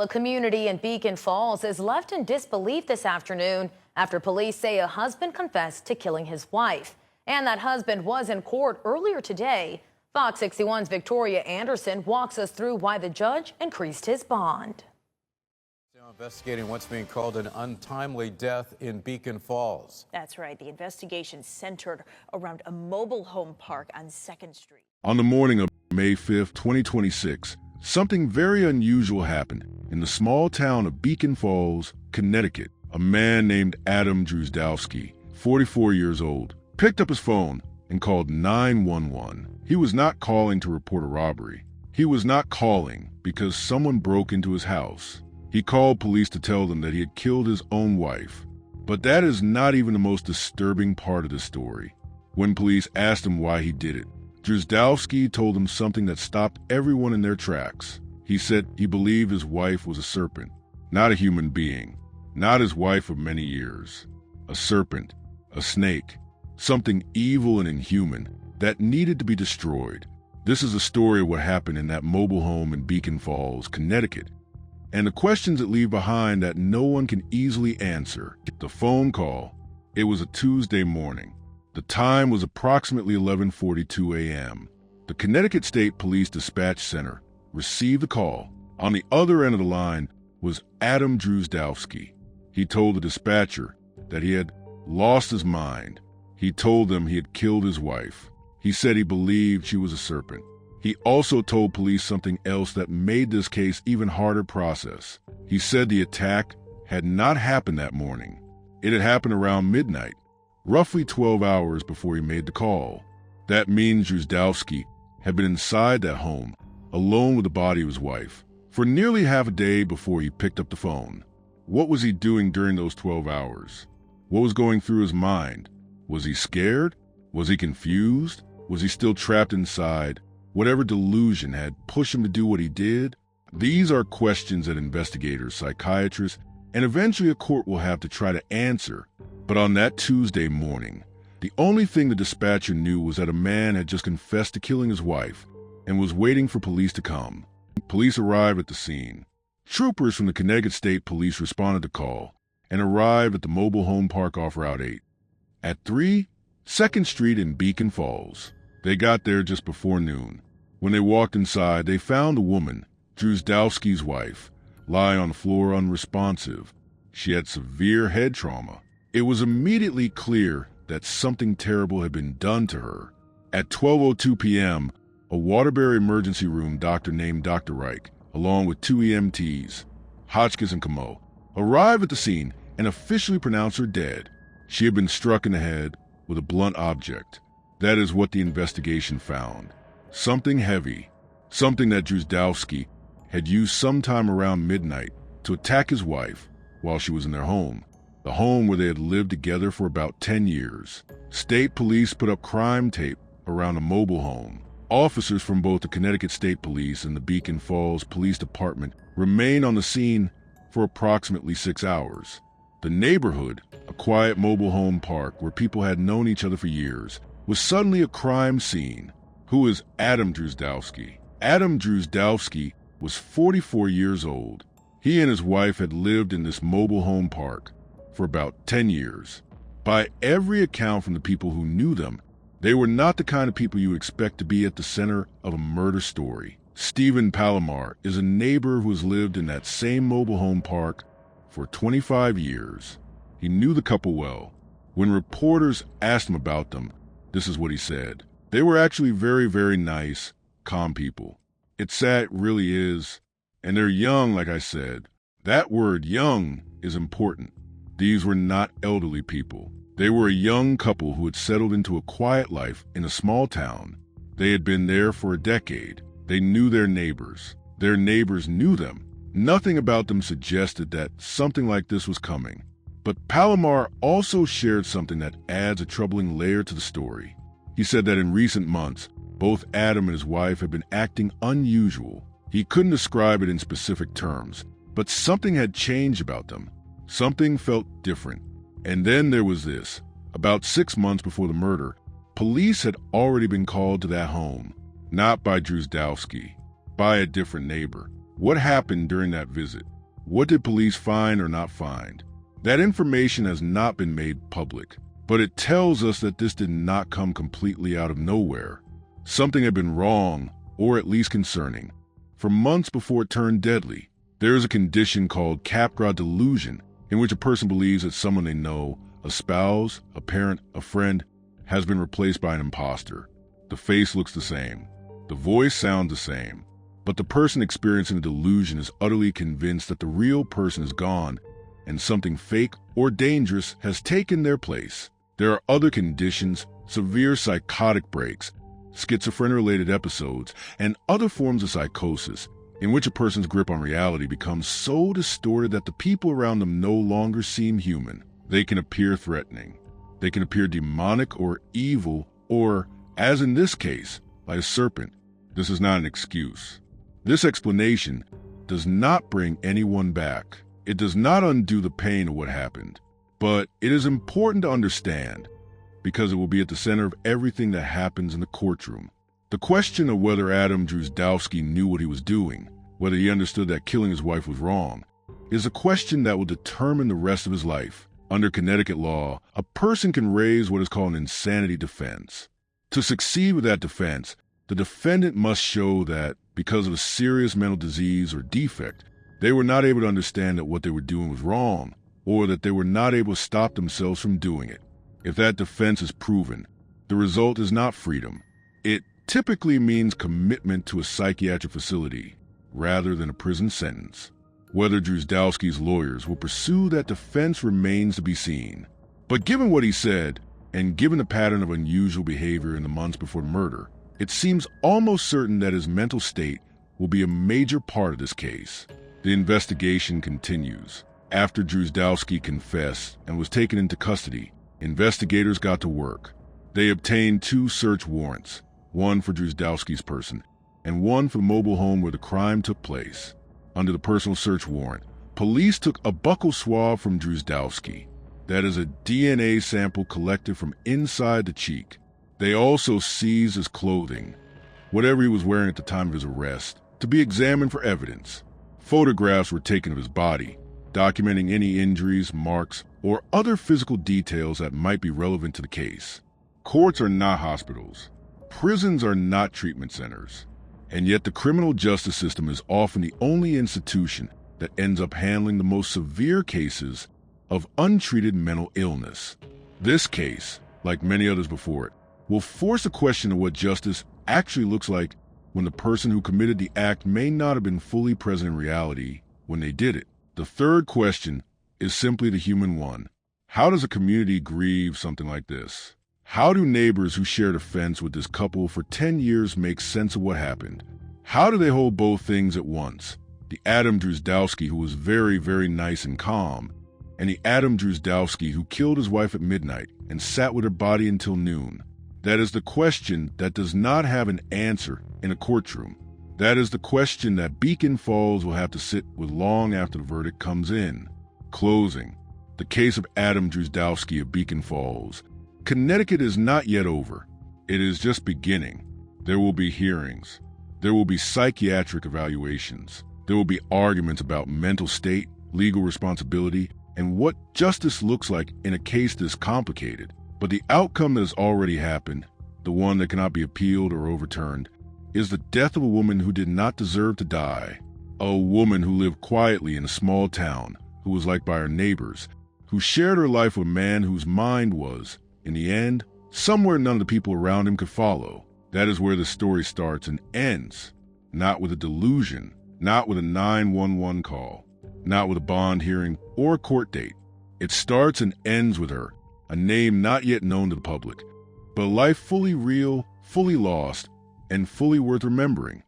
Well, a community in Beacon Falls is left in disbelief this afternoon after police say a husband confessed to killing his wife. And that husband was in court earlier today. Fox 61's Victoria Anderson walks us through why the judge increased his bond. Now investigating what's being called an untimely death in Beacon Falls. That's right. The investigation centered around a mobile home park on 2nd Street. On the morning of May 5th, 2026, something very unusual happened in the small town of Beacon Falls, Connecticut. A man named Adam Drozdowski, 44 years old, picked up his phone and called 911. He was not calling to report a robbery. He was not calling because someone broke into his house. He called police to tell them that he had killed his own wife. But that is not even the most disturbing part of the story. When police asked him why he did it, Drozdowski told them something that stopped everyone in their tracks. He said he believed his wife was a serpent, not a human being, not his wife of many years. A serpent, a snake, something evil and inhuman that needed to be destroyed. This is a story of what happened in that mobile home in Beacon Falls, Connecticut, and the questions it leaves behind that no one can easily answer. The phone call, it was a Tuesday morning. The time was approximately 11:42 a.m. The Connecticut State Police Dispatch Center received the call. On the other end of the line was Adam Drozdowski. He told the dispatcher that he had lost his mind. He told them he had killed his wife. He said he believed she was a serpent. He also told police something else that made this case even harder to process. He said the attack had not happened that morning. It had happened around midnight, roughly 12 hours before he made the call. That means Drozdowski had been inside that home, alone with the body of his wife, for nearly half a day before he picked up the phone. What was he doing during those 12 hours? What was going through his mind? Was he scared? Was he confused? Was he still trapped inside? Whatever delusion had pushed him to do what he did? These are questions that investigators, psychiatrists, and eventually a court will have to try to answer. But on that Tuesday morning, the only thing the dispatcher knew was that a man had just confessed to killing his wife and was waiting for police to come. Police arrived at the scene. Troopers from the Connecticut State Police responded to call and arrived at the mobile home park off Route 8 at 3 2nd Street in Beacon Falls. They got there just before noon. When they walked inside, they found a woman, Drozdowski's wife, lying on the floor unresponsive. She had severe head trauma. It was immediately clear that something terrible had been done to her. At 12:02 p.m., a Waterbury emergency room doctor named Dr. Reich, along with 2 EMTs, Hotchkiss and Camo, arrived at the scene and officially pronounced her dead. She had been struck in the head with a blunt object. That is what the investigation found. Something heavy, something that Drozdowski had used sometime around midnight to attack his wife while she was in their home, the home where they had lived together for about 10 years. State police put up crime tape around the mobile home. Officers from both the Connecticut State Police and the Beacon Falls Police Department remained on the scene for approximately 6 hours. The neighborhood, a quiet mobile home park where people had known each other for years, was suddenly a crime scene. Who is Adam Drozdowski? Adam Drozdowski was 44 years old. He and his wife had lived in this mobile home park for about 10 years. By every account from the people who knew them, they were not the kind of people you expect to be at the center of a murder story. Stephen Palomar is a neighbor who has lived in that same mobile home park for 25 years. He knew the couple well. When reporters asked him about them, this is what he said. They were actually very, very nice, calm people. It's sad, it really is. And they're young, like I said. That word, young, is important. These were not elderly people. They were a young couple who had settled into a quiet life in a small town. They had been there for a decade. They knew their neighbors. Their neighbors knew them. Nothing about them suggested that something like this was coming. But Palomar also shared something that adds a troubling layer to the story. He said that in recent months, both Adam and his wife had been acting unusual. He couldn't describe it in specific terms, but something had changed about them. Something felt different. And then there was this. About 6 months before the murder, police had already been called to that home. Not by Drozdowski, by a different neighbor. What happened during that visit? What did police find or not find? That information has not been made public, but it tells us that this did not come completely out of nowhere. Something had been wrong, or at least concerning, for months before it turned deadly. There is a condition called Capgras delusion, in which a person believes that someone they know, a spouse, a parent, a friend, has been replaced by an imposter. The face looks the same. The voice sounds the same. But the person experiencing the delusion is utterly convinced that the real person is gone and something fake or dangerous has taken their place. There are other conditions, severe psychotic breaks, schizophrenia-related episodes, and other forms of psychosis in which a person's grip on reality becomes so distorted that the people around them no longer seem human. They can appear threatening. They can appear demonic or evil or, as in this case, like a serpent. This is not an excuse. This explanation does not bring anyone back. It does not undo the pain of what happened. But it is important to understand because it will be at the center of everything that happens in the courtroom. The question of whether Adam Drozdowski knew what he was doing, whether he understood that killing his wife was wrong, is a question that will determine the rest of his life. Under Connecticut law, a person can raise what is called an insanity defense. To succeed with that defense, the defendant must show that, because of a serious mental disease or defect, they were not able to understand that what they were doing was wrong, or that they were not able to stop themselves from doing it. If that defense is proven, the result is not freedom. It typically means commitment to a psychiatric facility, rather than a prison sentence. Whether Drozdowski's lawyers will pursue that defense remains to be seen. But given what he said, and given the pattern of unusual behavior in the months before the murder, it seems almost certain that his mental state will be a major part of this case. The investigation continues. After Drozdowski confessed and was taken into custody, investigators got to work. They obtained 2 search warrants, one for Drozdowski's person and one for the mobile home where the crime took place. Under the personal search warrant, police took a buccal swab from Drozdowski. That is a DNA sample collected from inside the cheek. They also seized his clothing, whatever he was wearing at the time of his arrest, to be examined for evidence. Photographs were taken of his body, documenting any injuries, marks, or other physical details that might be relevant to the case. Courts are not hospitals. Prisons are not treatment centers. And yet the criminal justice system is often the only institution that ends up handling the most severe cases of untreated mental illness. This case, like many others before it, will force a question of what justice actually looks like when the person who committed the act may not have been fully present in reality when they did it. The third question is simply the human one. How does a community grieve something like this? How do neighbors who shared a fence with this couple for 10 years make sense of what happened? How do they hold both things at once? The Adam Drozdowski who was very, very nice and calm, and the Adam Drozdowski who killed his wife at midnight and sat with her body until noon. That is the question that does not have an answer in a courtroom. That is the question that Beacon Falls will have to sit with long after the verdict comes in. Closing. The case of Adam Drozdowski of Beacon Falls. Connecticut is not yet over. It is just beginning. There will be hearings. There will be psychiatric evaluations. There will be arguments about mental state, legal responsibility, and what justice looks like in a case this complicated. But the outcome that has already happened, the one that cannot be appealed or overturned, is the death of a woman who did not deserve to die. A woman who lived quietly in a small town, who was liked by her neighbors, who shared her life with a man whose mind was, in the end, somewhere none of the people around him could follow. That is where the story starts and ends. Not with a delusion, not with a 911 call, not with a bond hearing or a court date. It starts and ends with her, a name not yet known to the public, but a life fully real, fully lost, and fully worth remembering.